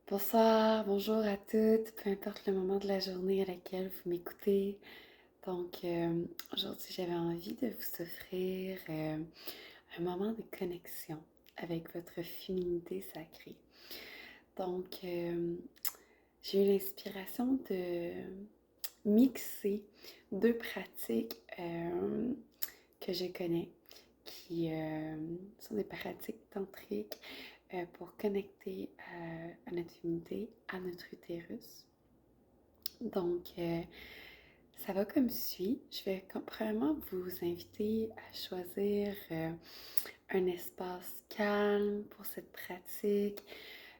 Bonsoir, bonjour à toutes, peu importe le moment de la journée à laquelle vous m'écoutez. Aujourd'hui, j'avais envie de vous offrir un moment de connexion avec votre féminité sacrée. Donc, euh, j'ai eu l'inspiration de mixer deux pratiques que je connais, qui sont des pratiques tantriques pour connecter à notre féminité, à notre utérus. Donc, euh, Ça va comme suit. Je vais premièrement vous inviter à choisir un espace calme pour cette pratique,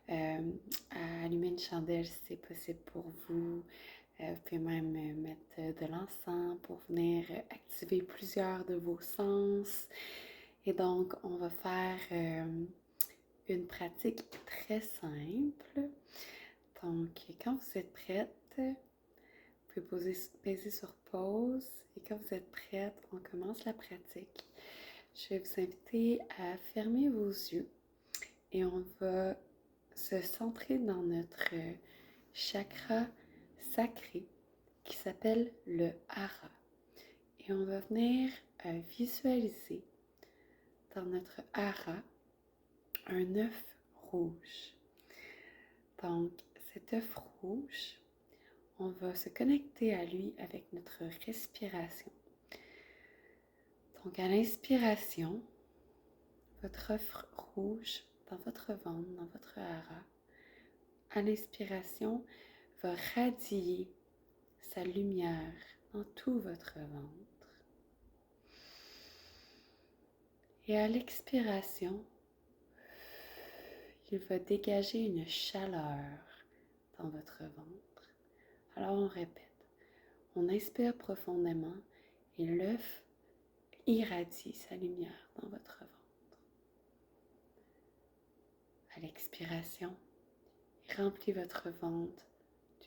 à allumer une chandelle si c'est possible pour vous. Vous pouvez même mettre de l'encens pour venir activer plusieurs de vos sens. Et donc, on va faire une pratique très simple. Donc, quand vous êtes prête, vous pouvez peser sur pause et quand vous êtes prête, on commence la pratique. Je vais vous inviter à fermer vos yeux et on va se centrer dans notre chakra sacré qui s'appelle le hara. Et on va venir visualiser dans notre hara un œuf rouge. Donc, cet œuf rouge, on va se connecter à lui avec notre respiration. Donc, à l'inspiration, votre œuf rouge dans votre ventre, dans votre hara, à l'inspiration, va radier sa lumière dans tout votre ventre. Et à l'expiration, il va dégager une chaleur dans votre ventre. Alors on répète. On inspire profondément et l'œuf irradie sa lumière dans votre ventre. À l'expiration, il remplit votre ventre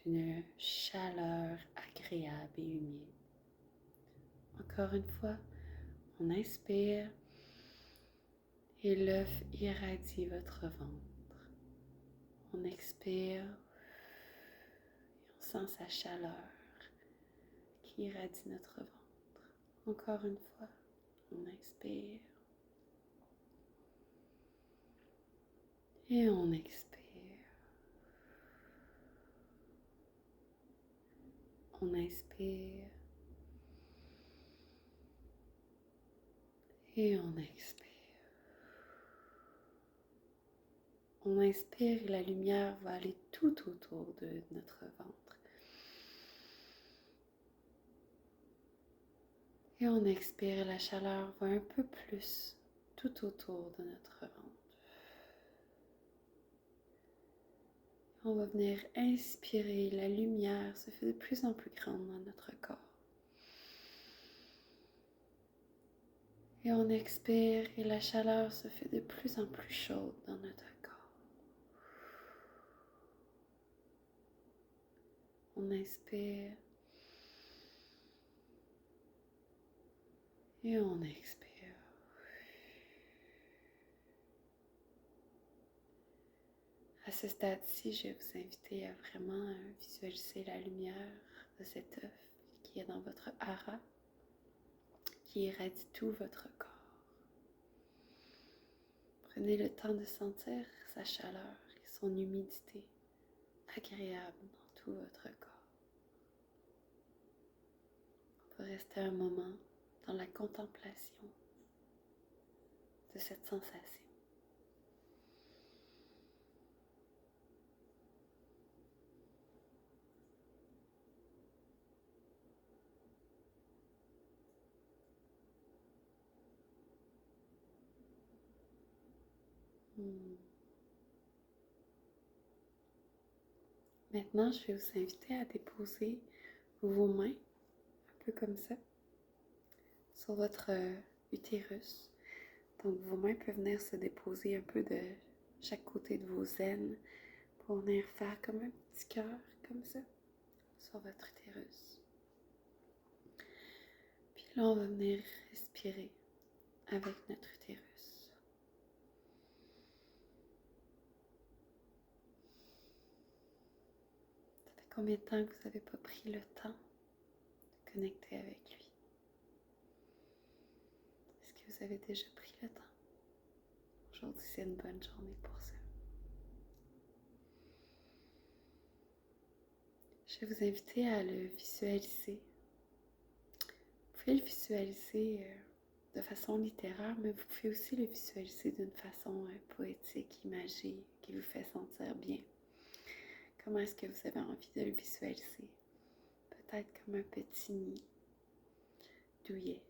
d'une chaleur agréable et humide. Encore une fois, on inspire et l'œuf irradie votre ventre. On expire et on sent sa chaleur qui irradie notre ventre. Encore une fois, on inspire et on expire. On inspire et on expire. On inspire et la lumière va aller tout autour de notre ventre. Et on expire et la chaleur va un peu plus tout autour de notre ventre. On va venir inspirer, la lumière se fait de plus en plus grande dans notre corps. Et on expire et la chaleur se fait de plus en plus chaude dans notre corps. On inspire et on expire. À ce stade-ci, je vais vous inviter à vraiment visualiser la lumière de cet œuf qui est dans votre hara, qui irradie tout votre corps. Prenez le temps de sentir sa chaleur et son humidité agréable dans tout votre corps. On peut rester un moment dans la contemplation de cette sensation. Maintenant, je vais vous inviter à déposer vos mains, un peu comme ça, sur votre utérus. Donc, vos mains peuvent venir se déposer un peu de chaque côté de vos aines pour venir faire comme un petit cœur, comme ça, sur votre utérus. Puis là, on va venir respirer avec notre utérus. Combien de temps que vous n'avez pas pris le temps de connecter avec lui? Est-ce que vous avez déjà pris le temps? Aujourd'hui, c'est une bonne journée pour ça. Je vais vous inviter à le visualiser. Vous pouvez le visualiser de façon littéraire, mais vous pouvez aussi le visualiser d'une façon poétique, imagée, qui vous fait sentir bien. Comment est-ce que vous avez envie de le visualiser? Peut-être comme un petit nid douillet,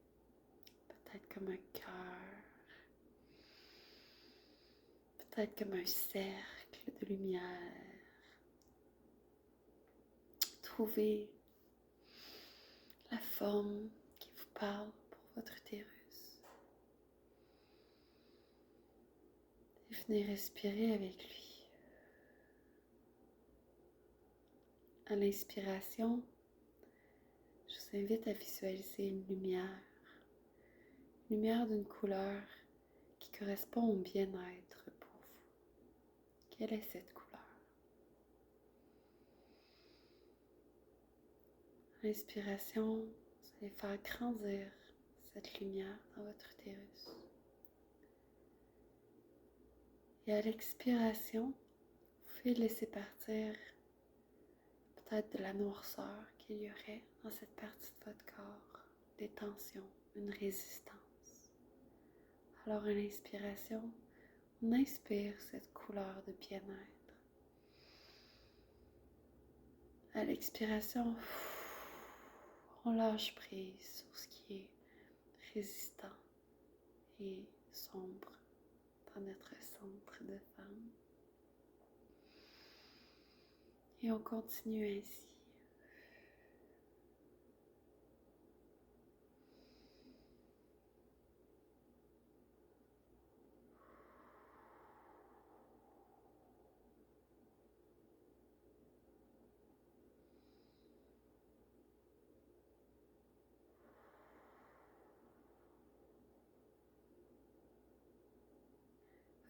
peut-être comme un cœur, peut-être comme un cercle de lumière. Trouvez la forme qui vous parle pour votre utérus. Et venez respirer avec lui. À l'inspiration, je vous invite à visualiser une lumière d'une couleur qui correspond au bien-être pour vous. Quelle est cette couleur? À l'inspiration, vous allez faire grandir cette lumière dans votre utérus. Et à l'expiration, vous pouvez laisser partir peut-être de la noirceur qu'il y aurait dans cette partie de votre corps, des tensions, une résistance. Alors à l'inspiration, on inspire cette couleur de bien-être. À l'expiration, on lâche prise sur ce qui est résistant et sombre dans notre centre de femme. Et on continue ainsi.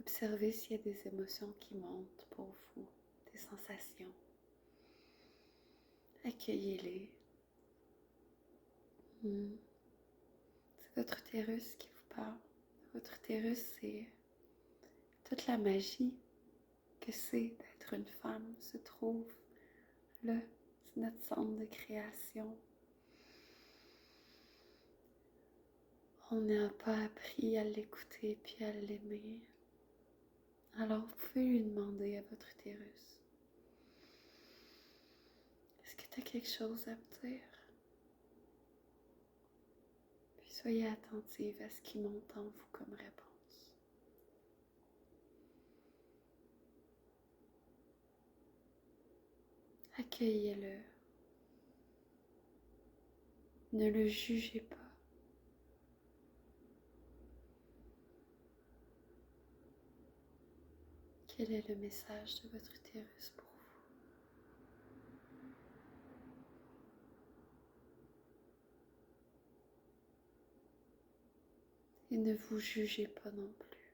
Observez s'il y a des émotions qui montent pour vous, des sensations. Accueillez-les. C'est votre utérus qui vous parle. Votre utérus, c'est toute la magie que c'est d'être une femme se trouve là. C'est notre centre de création. On n'a pas appris à l'écouter puis à l'aimer. Alors vous pouvez lui demander à votre utérus: est-ce que tu as quelque chose à me dire? Puis soyez attentive à ce qui monte en vous comme réponse. Accueillez-le. Ne le jugez pas. Quel est le message de votre utérus pour vous? Et ne vous jugez pas non plus.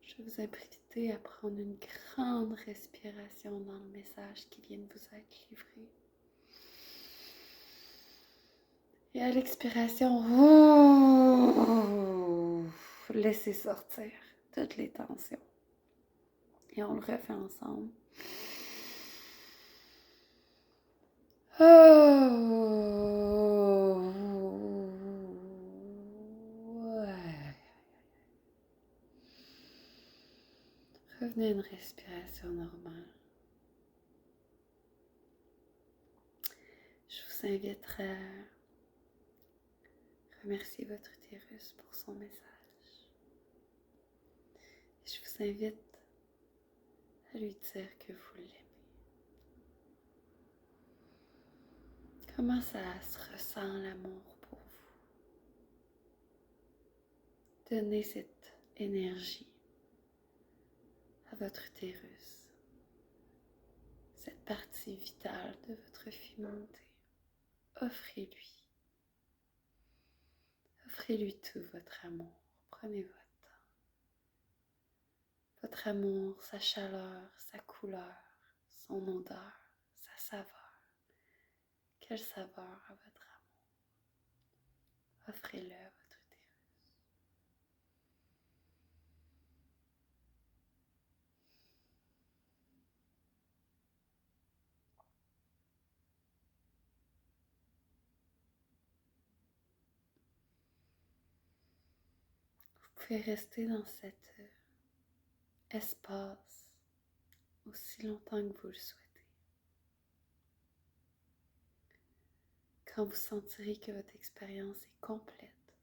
Je vais vous inviter à prendre une grande respiration dans le message qui vient de vous être livré. Et à l'expiration, laissez sortir toutes les tensions. Et on le refait ensemble. Revenez à une respiration normale. Je vous invite à remercier votre utérus pour son message. Et je vous invite à lui dire que vous l'aimez. Comment ça se ressent l'amour pour vous? Donnez cette énergie à votre utérus, cette partie vitale de votre féminité. Offrez-lui Offrez-lui tout votre amour. Prenez votre temps. Votre amour, sa chaleur, sa couleur, son odeur, sa saveur. Quelle saveur à votre amour. Offrez-le à votre utérus. Vous pouvez rester dans cet espace aussi longtemps que vous le souhaitez. Quand vous sentirez que votre expérience est complète,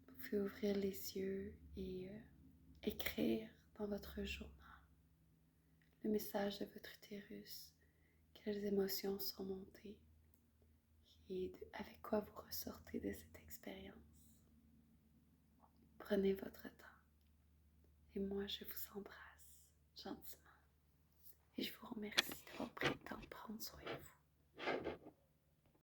vous pouvez ouvrir les yeux et écrire dans votre journal le message de votre utérus, quelles émotions sont montées et avec quoi vous ressortez de cette expérience. Prenez votre temps et moi je vous embrasse gentiment et je vous remercie d'avoir pris le temps de prendre soin de vous.